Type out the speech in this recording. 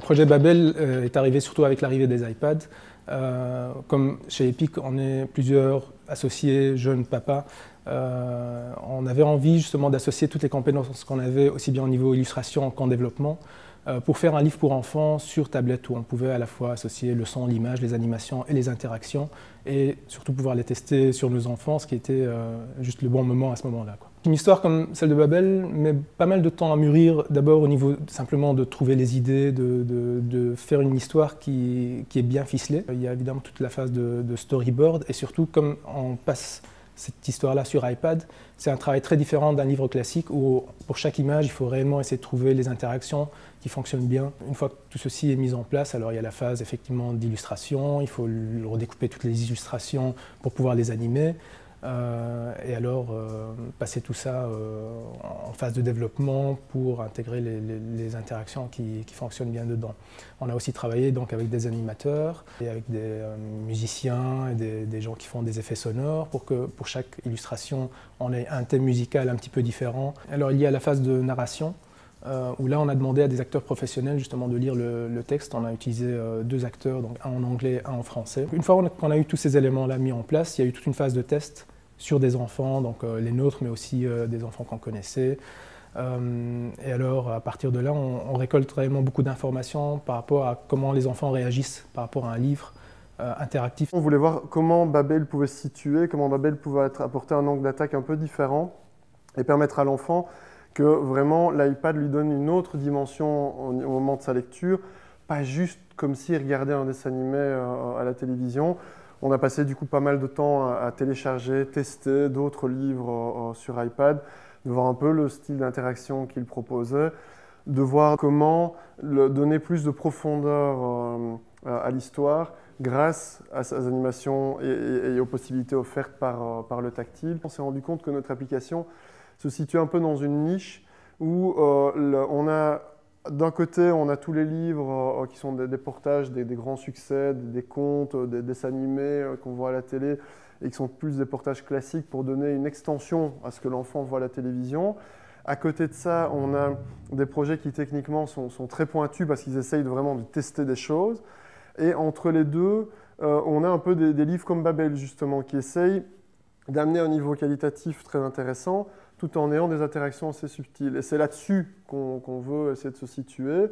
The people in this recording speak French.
projet Babel est arrivé surtout avec l'arrivée des iPads. Comme chez Epic, on est plusieurs associés, jeunes papas. On avait envie justement d'associer toutes les compétences qu'on avait, aussi bien au niveau illustration qu'en développement, pour faire un livre pour enfants sur tablette où on pouvait à la fois associer le son, l'image, les animations et les interactions, et surtout pouvoir les tester sur nos enfants, ce qui était juste le bon moment à ce moment-là. Une histoire comme celle de Babel met pas mal de temps à mûrir, d'abord au niveau simplement de trouver les idées, de faire une histoire qui est bien ficelée. Il y a évidemment toute la phase de storyboard, et surtout comme on passe cette histoire-là sur iPad, c'est un travail très différent d'un livre classique où pour chaque image, il faut réellement essayer de trouver les interactions qui fonctionnent bien. Une fois que tout ceci est mis en place, alors il y a la phase effectivement d'illustration, il faut redécouper toutes les illustrations pour pouvoir les animer. Et alors passer tout ça en phase de développement pour intégrer les interactions qui fonctionnent bien dedans. On a aussi travaillé donc avec des animateurs et avec des musiciens et des gens qui font des effets sonores pour que pour chaque illustration on ait un thème musical un petit peu différent. Alors il y a la phase de narration où là on a demandé à des acteurs professionnels justement de lire le texte. On a utilisé deux acteurs, donc un en anglais et un en français. Une fois qu'on a eu tous ces éléments-là mis en place, il y a eu toute une phase de test sur des enfants, donc les nôtres, mais aussi des enfants qu'on connaissait. Et alors, à partir de là, on récolte vraiment beaucoup d'informations par rapport à comment les enfants réagissent par rapport à un livre interactif. On voulait voir comment Babel pouvait se situer, comment Babel pouvait apporter un angle d'attaque un peu différent et permettre à l'enfant que vraiment l'iPad lui donne une autre dimension au moment de sa lecture, pas juste comme s'il regardait un dessin animé à la télévision. On a passé du coup pas mal de temps à télécharger, tester d'autres livres sur iPad, de voir un peu le style d'interaction qu'il proposait, de voir comment donner plus de profondeur à l'histoire grâce à ces animations et aux possibilités offertes par le tactile. On s'est rendu compte que notre application se situe un peu dans une niche où on a d'un côté, on a tous les livres qui sont des portages des grands succès, des contes, des dessins animés qu'on voit à la télé et qui sont plus des portages classiques pour donner une extension à ce que l'enfant voit à la télévision. À côté de ça, on a des projets qui techniquement sont très pointus parce qu'ils essayent vraiment de tester des choses. Et entre les deux, on a un peu des livres comme Babel justement qui essayent d'amener un niveau qualitatif très intéressant tout en ayant des interactions assez subtiles. Et c'est là-dessus qu'on veut essayer de se situer.